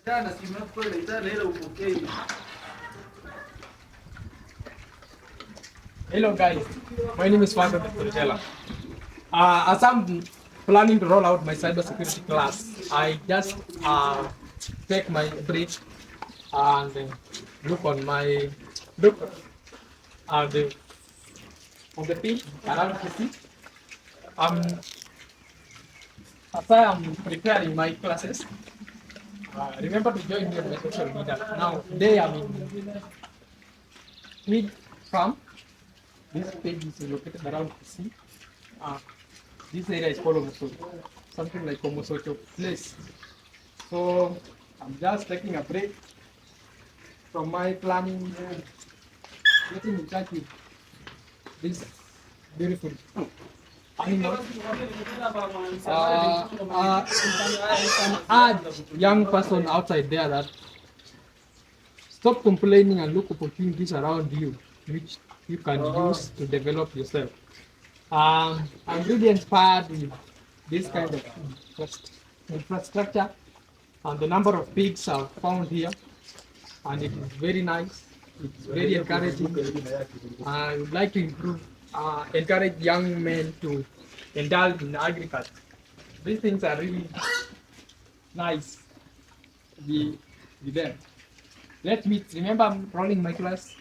Hello guys, my name is Father Victorella. As I'm planning to roll out my cybersecurity class, I just take my break and look on my look at on the field around Kisii. As I am preparing my classes, remember to join me on my social media. Now today I'm in Mid Farm. This page is located around Kisii. Uh, this area is called Omoso, something like Omosocho place. So I'm just taking a break from my planning, getting in touch with this beautiful animal. I can urge young person outside there that stop complaining and look opportunities around you, which you can use to develop yourself. I'm really inspired with this kind of infrastructure and the number of pigs I've found here, and it is very nice. It's very encouraging. I would like to encourage young men to indulge in agriculture. These things are really nice to be with them. Let's meet. Remember, I'm rolling my class.